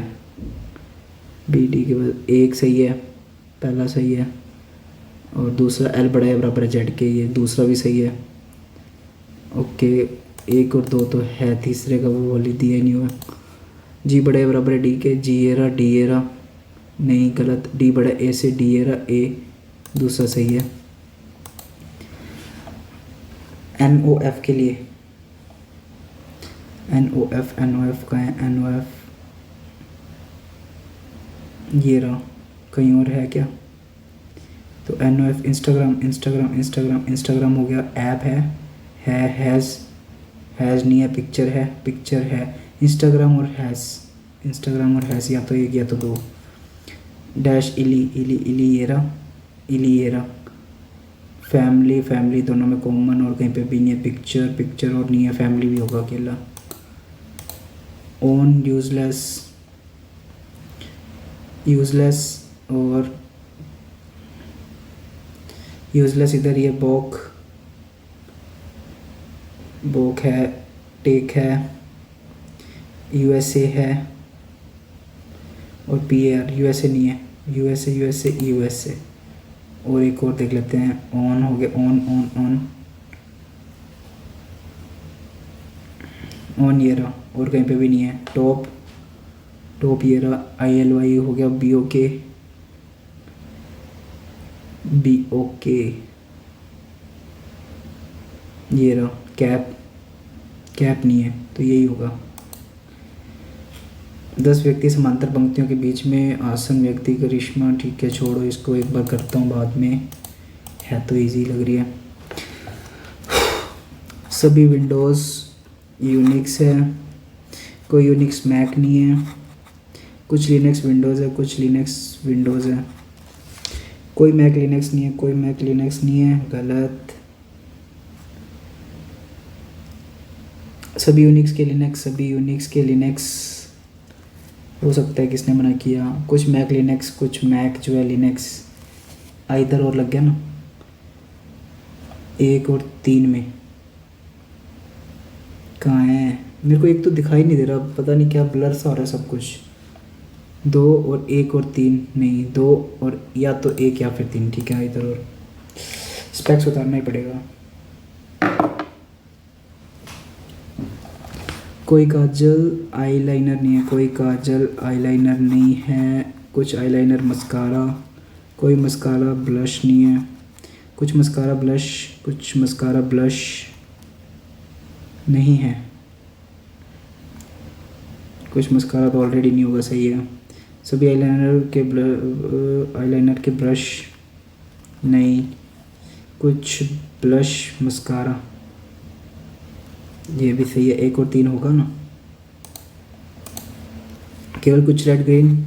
बी डी के पास एक सही है, पहला सही है, और दूसरा एल बड़ा है बराबर है जेड के, ये दूसरा भी सही है। ओके, एक और दो तो है, तीसरे का वो वाली दिया नहीं हुआ। जी बड़ा है बराबर है डी के, जी एरा डी एरा नहीं, गलत। डी बड़ा ए से, डी एरा ए दूसरा सही है। एन ओ एफ के लिए, एन ओ एफ कहाँ है, एन ओ एफ ये रहा, कहीं और है क्या? तो एन ओ एफ इंस्टाग्राम हो गया, ऐप है हैज़ नहीं है, पिक्चर है। इंस्टाग्राम और हैज़ या तो एक या तो दो। डैश इली ये रहा। फैमिली दोनों में कॉमन और कहीं पे भी नहीं है। पिक्चर और नहीं है, फैमिली भी होगा अकेला। ओन यूज़लेस इधर ये बॉक है, टेक है, यूएसए है, और पी आर यूएसए नहीं है, यूएसए। और एक और देख लेते हैं, ऑन हो गया, ऑन ये रहा, और कहीं पे भी नहीं है। टॉप ये रहा, ILY हो गया, BOK ये रहा। कैप नहीं है, तो यही होगा। 10 व्यक्ति समांतर पंक्तियों के बीच में आसन व्यक्ति, करिश्मा, ठीक है छोड़ो इसको, एक बार करता हूँ बाद में, है तो इजी लग रही है। सभी विंडोज़ यूनिक्स है, कोई यूनिक्स मैक नहीं है। कुछ लिनक्स विंडोज़ है, कुछ लिनक्स विंडोज़ है। कोई मैक लिनक्स नहीं है, गलत। सभी यूनिक्स के लिनक्स हो सकता है, किसने मना किया? कुछ मैक लिनक्स, कुछ मैक जो है लिनक्स, इधर और लग गया ना, 1 और 3 में कहाँ है? मेरे को एक तो दिखाई नहीं दे रहा, पता नहीं क्या ब्लर सा हो रहा है सब कुछ। 2 और 1 और 3 नहीं, 2 और या तो 1 या फिर 3, ठीक है। इधर और स्पेक्स उतारना ही पड़ेगा। कोई काजल आईलाइनर नहीं है, कुछ आईलाइनर मस्कारा, कोई मस्कारा ब्लश नहीं है, कुछ मस्कारा ब्लश नहीं है, कुछ मस्कारा तो ऑलरेडी नहीं होगा, सही है। सभी आईलाइनर के ब्रश नहीं, कुछ ब्लश मस्कारा, ये भी सही है। 1 और 3 होगा ना। केवल कुछ रेड ग्रीन,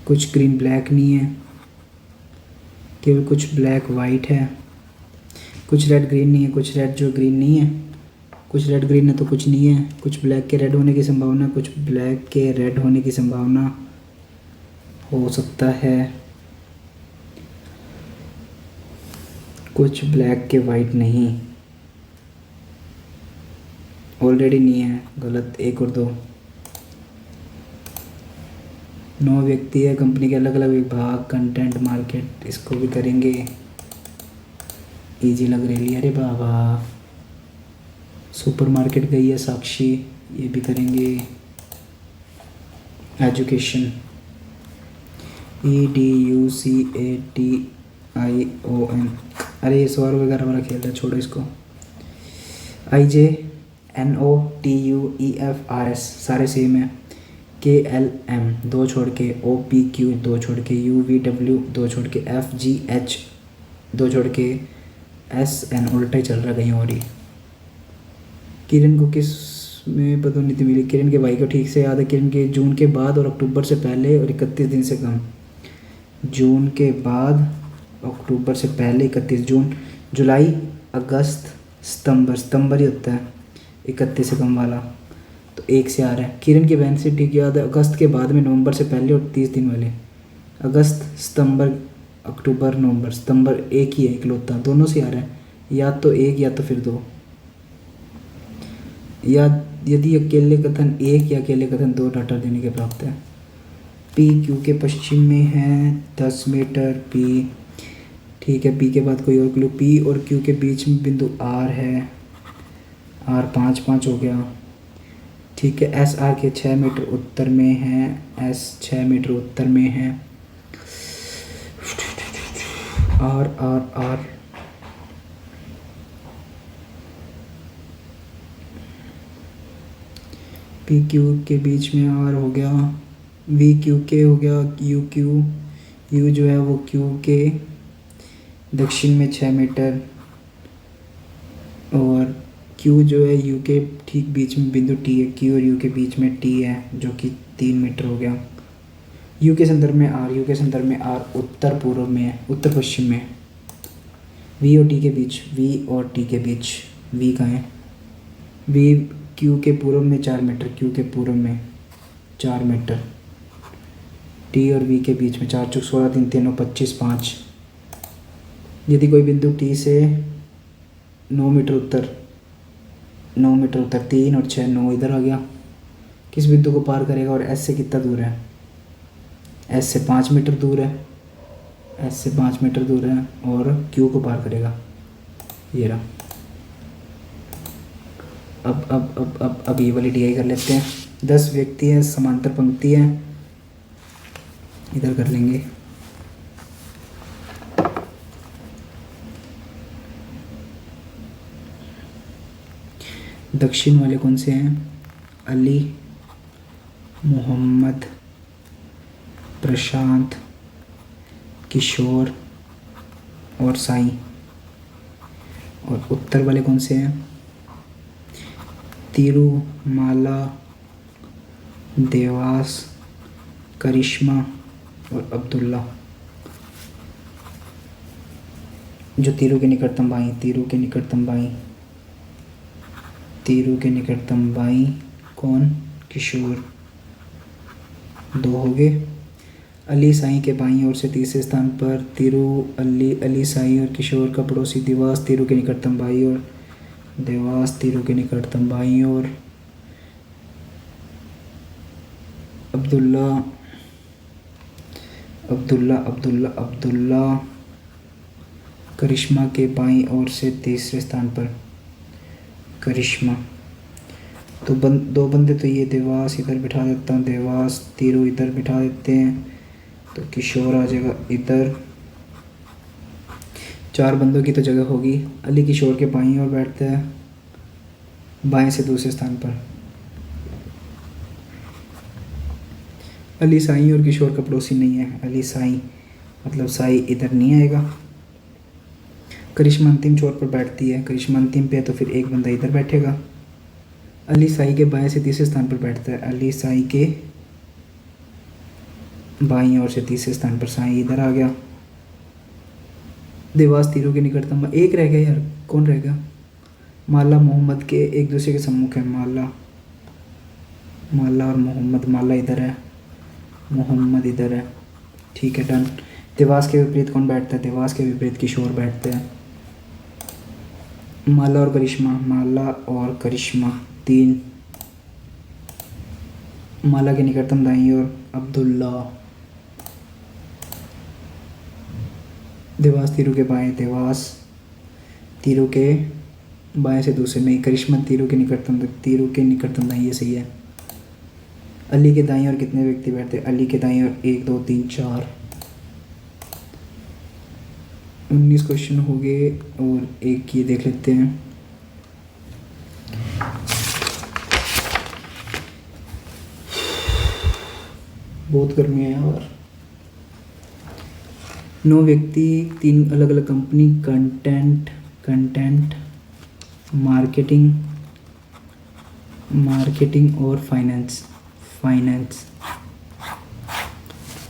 कुछ ग्रीन ब्लैक नहीं है, केवल कुछ ब्लैक वाइट है। कुछ रेड ग्रीन नहीं है, कुछ रेड जो ग्रीन नहीं है, कुछ रेड ग्रीन है तो कुछ नहीं है। कुछ ब्लैक के रेड होने की संभावना, कुछ ब्लैक के रेड होने की संभावना हो सकता है, कुछ ब्लैक के वाइट नहीं, ऑलरेडी नहीं है, गलत। 1 और 2। 9 व्यक्ति है, कंपनी के अलग अलग विभाग, कंटेंट मार्केट, इसको भी करेंगे। इजी लग रही है, अरे बाबा। सुपरमार्केट गई है साक्षी, ये भी करेंगे। एजुकेशन, EDUCATION, अरे ये स्वर वगैरह वाला खेल है, छोड़ो इसको। IJNOTUEFRS सारे सेम है। KLM 2 छोड़ के, OPQ 2 छोड़ के, UVW 2 छोड़ के, FGH 2 छोड़ के, SN उल्टा ही चल रहा कहीं और ही। किरण को किस में पदोन्नति मिली? किरण के भाई को ठीक से याद है। किरण के जून के बाद और अक्टूबर से पहले और 31 दिन से कम। जून के बाद अक्टूबर से पहले 31, जून, जुलाई, अगस्त, सितंबर ही होता है 31 से कम वाला, तो 1 से आ रहा है। किरण की बहन से ठीक याद है, अगस्त के बाद में नवंबर से पहले और 30 दिन वाले। अगस्त, सितंबर, अक्टूबर, नवंबर, सितंबर एक ही है इकलौता, दोनों से आ रहा है, या तो 1 या तो फिर 2। या यदि अकेले कथन एक या अकेले कथन दो डाटा देने के प्राप्त है। पी क्यू के पश्चिम में है 10 मीटर पी। ठीक है, पी के बाद कोई और क्लू। पी और क्यू के बीच में बिंदु आर है, आर 5 हो गया। ठीक है, एस आर के 6 मीटर उत्तर में है, एस 6 मीटर उत्तर में है। R R R P Q के बीच में आर हो गया, वी क्यू के हो गया, यू क्यू, यू जो है वो क्यू के दक्षिण में 6 मीटर, और क्यू जो है यू के ठीक बीच में बिंदु टी है। क्यू और यू के बीच में टी है जो कि 3 मीटर हो गया। यू के संदर्भ में आर, यू के संदर्भ में आर उत्तर पूर्व में है, उत्तर पश्चिम में। वी और टी के बीच, वी और टी के बीच, वी कहाँ है? वी क्यू के पूर्व में 4 मीटर, क्यू के पूर्व में 4 मीटर। टी और वी के बीच में 4 चौक 16 3 3 9 25 5। यदि कोई बिंदु टी से 9 मीटर उत्तर, 9 मीटर उत्तर, 3 और 6 9 इधर आ गया, किस बिंदु को पार करेगा और एस से कितना दूर है? एस से 5 मीटर दूर है, एस से 5 मीटर दूर है, और क्यू को पार करेगा। ये रहा। अब ये वाली डी आई कर लेते हैं। 10 व्यक्ति हैं, समांतर पंक्ति है, इधर कर लेंगे। दक्षिण वाले कौन से हैं? अली, मोहम्मद, प्रशांत, किशोर और साईं। और उत्तर वाले कौन से हैं? तिरुमाला, देवास, करिश्मा और अब्दुल्ला। जो तीरू के निकटतम बाई, तीरू के निकटतम बाई, तीरू के निकटतम बाई कौन? किशोर। 2 हो गए। अली साईं के बाईं ओर से तीसरे स्थान पर तीरू, अली, अली साईं और किशोर का पड़ोसी देवास तीरू के निकटतम बाई ओर, देवास तीरू के निकटतम बाईं ओर। अब्दुल्ला, अब्दुल्ला, अब्दुल्ला, अब्दुल्ला करिश्मा के बाईं ओर से तीसरे स्थान पर, करिश्मा। तो 2 बंदे तो ये देवास इधर बिठा देता हूँ, देवास तीरू इधर बिठा देते हैं, तो किशोर आ जाएगा इधर। 4 बंदों की तो जगह होगी। अली किशोर के बाईं ओर बैठते हैं, बाएं से दूसरे स्थान पर। अली साईं और किशोर का पड़ोसी नहीं है, अली साईं मतलब साईं इधर नहीं आएगा। करिश्मा अंतिम छोर पर बैठती है, करिश्मा अंतिम पे है तो फिर एक बंदा इधर बैठेगा। अली साईं के बाएं से तीसरे स्थान पर बैठता है, अली साईं के बाईं ओर से तीसरे स्थान पर साईं इधर आ गया। देवास तीरों के निकटतम, एक रह गया यार, कौन रह गया? माला मोहम्मद के एक दूसरे के सम्मुख है, माला, माला और मोहम्मद। माला इधर है, मोहम्मद इधर है। ठीक है, डन। देवास के विपरीत कौन बैठता है? देवास के विपरीत किशोर बैठते हैं। माला और करिश्मा, माला और करिश्मा 3। माला के निकटतम दाईं ओर अब्दुल्ला। देवास तीरू के बाएं, देवास तीरू के बाएं से दूसरे में, करिश्मा तीरू के निकटतम दाईं, ये सही है। अली के दाईं ओर कितने व्यक्ति बैठते हैं? अली के दाईं ओर 1 2 3 4। 19 क्वेश्चन हो गए, और एक ये देख लेते हैं। बहुत गर्मी है यार। 9 व्यक्ति, 3 अलग अलग कंपनी, कंटेंट, मार्केटिंग और फाइनेंस।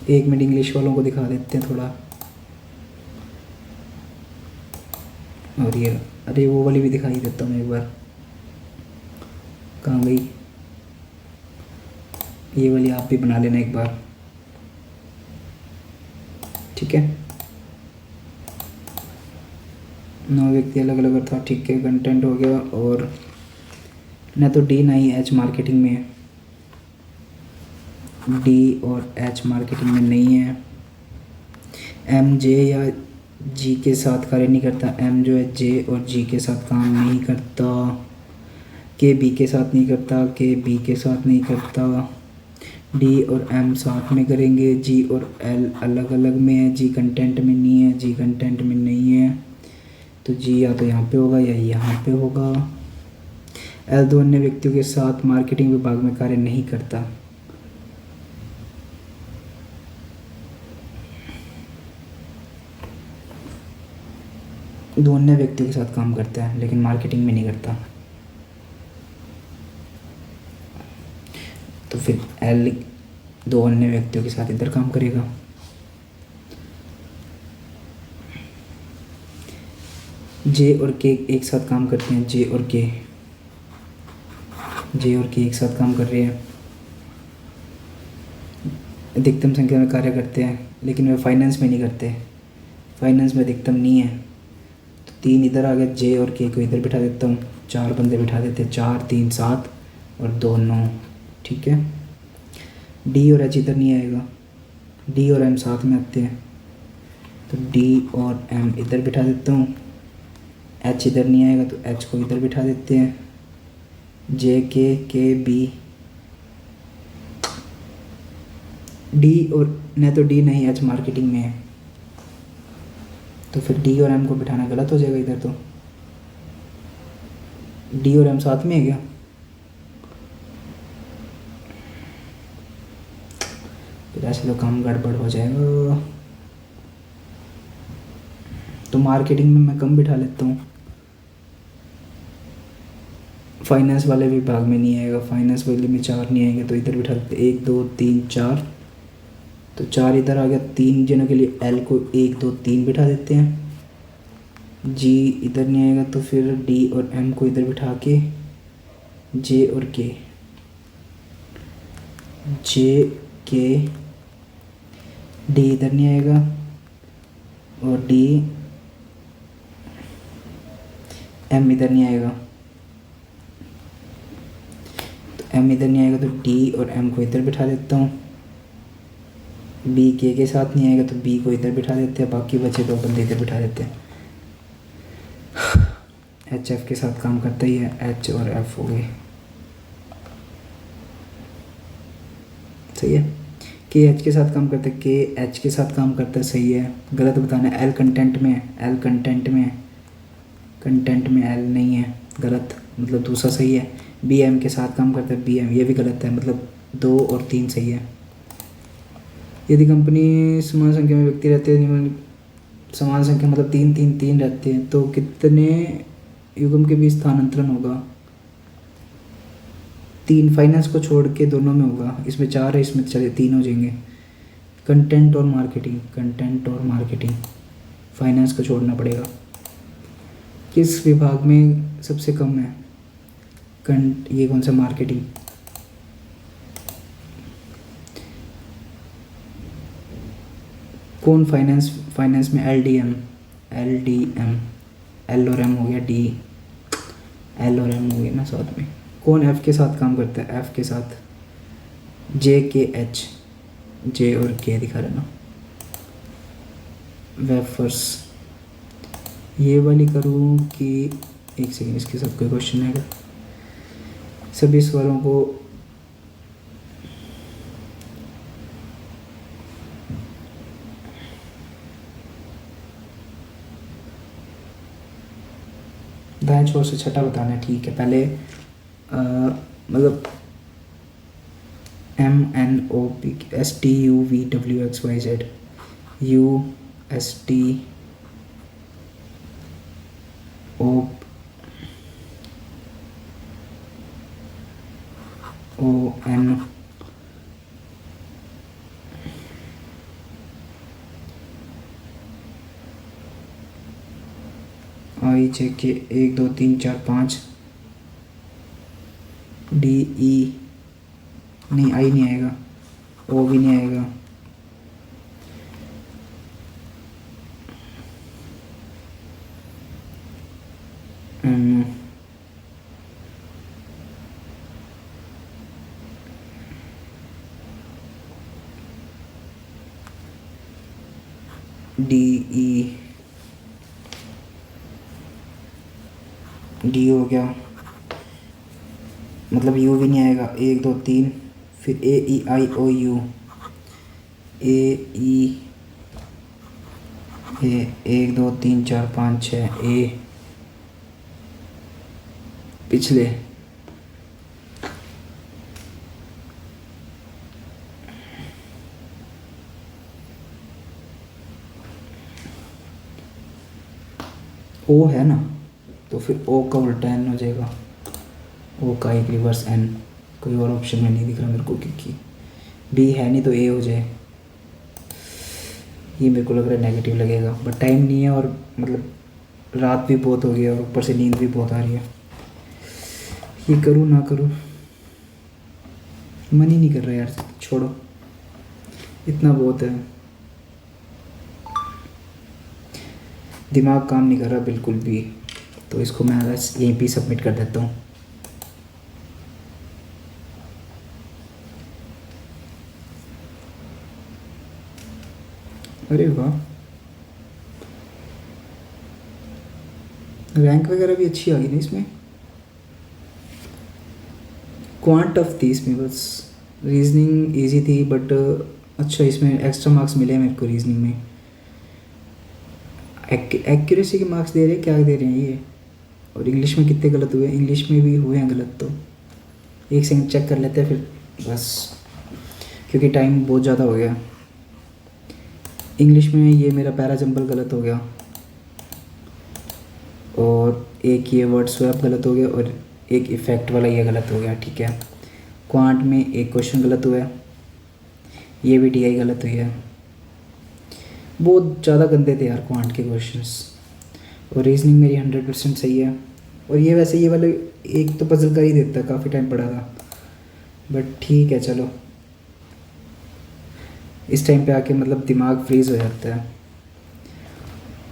एक मिनट, इंग्लिश वालों को दिखा देते हैं थोड़ा। और ये, अरे वो वाली भी दिखाई देता हूँ एक बार, कहाँ गई? ये वाली आप भी बना लेना एक बार, ठीक है। 9 व्यक्ति अलग अलग था, ठीक है, कंटेंट हो गया। और ना तो डी ना ही एच मार्केटिंग में है, डी और एच मार्केटिंग में नहीं है। एम जे या जी के साथ कार्य नहीं करता, एम जो है जे और जी के साथ काम नहीं करता, के बी के साथ नहीं करता, के बी के साथ नहीं करता, डी और एम साथ में करेंगे, जी और एल अलग अलग में है, जी कंटेंट में नहीं है, जी कंटेंट में नहीं है, तो जी या तो यहाँ पे होगा या यहाँ पे होगा। एल दो अन्य व्यक्तियों के साथ मार्केटिंग विभाग में कार्य नहीं करता, दो अन्य व्यक्तियों के साथ काम करता है लेकिन मार्केटिंग में नहीं करता, तो फिर एल दो अन्य व्यक्तियों के साथ इधर काम करेगा। जे और के एक साथ काम करते हैं, जे और के एक साथ काम कर रहे हैं, अधिकतम संख्या में कार्य करते हैं लेकिन वे फाइनेंस में नहीं करते, फाइनेंस में अधिकतम नहीं है, तो तीन इधर आ गया, जे और के को इधर बिठा देता हूँ, चार बंदे बिठा देते हैं, 4 3 7 और 2 9, ठीक है। डी और एच इधर नहीं आएगा, डी और एम साथ में आते हैं, तो डी और एम इधर बिठा देता हूँ, एच इधर नहीं आएगा तो एच को इधर बिठा देते हैं, जे के बी, डी और न तो डी नहीं एच मार्केटिंग में है, तो फिर डी और एम को बिठाना गलत हो जाएगा इधर, तो डी और एम साथ में है क्या, फिर ऐसे तो काम गड़बड़ हो जाएगा, तो मार्केटिंग में मैं कम बिठा लेता हूँ, फाइनेंस वाले विभाग में नहीं आएगा, फाइनेंस वाले में 4 नहीं आएंगे तो इधर बिठा देते 1 2 3 4, तो 4 इधर आ गया, 3 जनों के लिए एल को 1 2 3 बिठा देते हैं, जी इधर नहीं आएगा तो फिर डी और एम को इधर बिठा के, जे और के, जे के डी इधर नहीं आएगा और डी एम इधर नहीं आएगा, तो एम इधर नहीं आएगा तो डी और एम को इधर बिठा देता हूँ, बी के साथ नहीं आएगा तो बी को इधर बिठा देते हैं, बाकी बचे 2 बंदे इधर बिठा देते हैं। एच एफ के साथ काम करता ही है, एच और एफ हो गए, सही है। के एच के साथ काम करता है, के एच के साथ काम करता है, सही है। गलत बताना है, एल कंटेंट में है, एल कंटेंट में है, कंटेंट में एल नहीं है, गलत, मतलब दूसरा सही है। बी एम के साथ काम करता है, बी एम, ये भी गलत है, मतलब 2 और 3 सही है। यदि कंपनी समान संख्या में व्यक्ति रहते हैं, समान संख्या मतलब 3 3 3 रहते हैं, तो कितने युग्म के बीच स्थानांतरण होगा, 3, फाइनेंस को छोड़ के दोनों में होगा, इसमें 4 है, इसमें चले 3 हो जाएंगे। कंटेंट और मार्केटिंग, कंटेंट और मार्केटिंग, फाइनेंस को छोड़ना पड़ेगा। किस विभाग में सबसे कम है, ये कौन सा, मार्केटिंग। कौन फाइनेंस में, एल डी एम, एल और एम हो गया, डी एल और एम हो गया ना साथ में। कौन एफ के साथ काम करता है, एफ के साथ जे के एच, जे और के दिखा रहा ना, वेफर्स, ये वाली करूँ कि, एक सेकेंड, इसके साथ कोई क्वेश्चन आएगा। सभी स्वरों को दाएं छोर से छठा बताना है, ठीक है। पहले मतलब MNOP STUVWXYZ, USTOON IJK 1 2 3 4 5, DE नहीं, आई नहीं आएगा, ओ भी नहीं आएगा, डी ई डी हो गया, मतलब यू भी नहीं आएगा, 1 2 3, फिर ए ई आई ओ यू, ए ई ए 1 2 3 4 5 6 ए पिछले ओ है ना, तो फिर ओ का उल्टा एन हो जाएगा, ओ का एक रिवर्स एन, कोई और ऑप्शन में नहीं दिख रहा मेरे को, क्योंकि बी है नहीं तो ए हो जाए। ये मेरे को लग रहा है नेगेटिव लगेगा, बट टाइम नहीं है और मतलब रात भी बहुत हो गई है और ऊपर से नींद भी बहुत आ रही है। ये करूँ ना करूँ, मन ही नहीं कर रहा यार, छोड़ो, इतना बहुत है, दिमाग काम नहीं कर रहा बिल्कुल भी, तो इसको मैं बस यहीं पे सबमिट कर देता हूँ। अरे वाह, रैंक वगैरह भी अच्छी आ गई ना इसमें। क्वांट ऑफ थी इसमें, बस रीजनिंग इजी थी, बट अच्छा इसमें एक्स्ट्रा मार्क्स मिले मेरे को रीजनिंग में। एक्यूरेसी के मार्क्स दे रहे हैं, क्या दे रहे हैं ये, और इंग्लिश में कितने गलत हुए, इंग्लिश में भी हुए हैं गलत, तो एक सेकंड चेक कर लेते हैं फिर बस, क्योंकि टाइम बहुत ज़्यादा हो गया। इंग्लिश में ये मेरा पैरा जंबल गलत हो गया, और एक ये वर्ड स्वैप गलत हो गया, और एक इफ़ेक्ट वाला ये गलत हो गया, ठीक है। क्वांट में एक क्वेश्चन गलत हुआ है, ये भी डी आई गलत हुई है, बहुत ज़्यादा गंदे थे यार क्वांट के क्वेश्चंस। और रीजनिंग मेरी 100% सही है, और ये वैसे ये वाले एक तो पजल कर ही देता, काफ़ी टाइम पड़ा था, बट ठीक है चलो, इस टाइम पे आके मतलब दिमाग फ्रीज हो जाता है।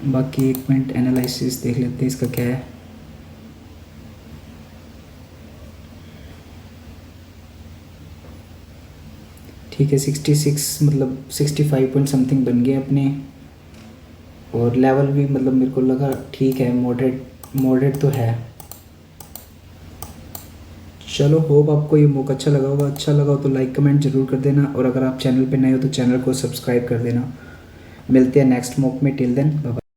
बाकी 1 मिनट एनालिसिस देख लेते हैं इसका क्या है। ठीक है, 66 मतलब 65 पॉइंट समथिंग बन गए अपने, और लेवल भी मतलब मेरे को लगा ठीक है, मॉडरेट तो है। चलो, होप आपको ये मौका अच्छा लगा होगा, अच्छा लगा हो तो लाइक कमेंट ज़रूर कर देना, और अगर आप चैनल पे नए हो तो चैनल को सब्सक्राइब कर देना। मिलते हैं नेक्स्ट मॉक में, टिल देन बाय।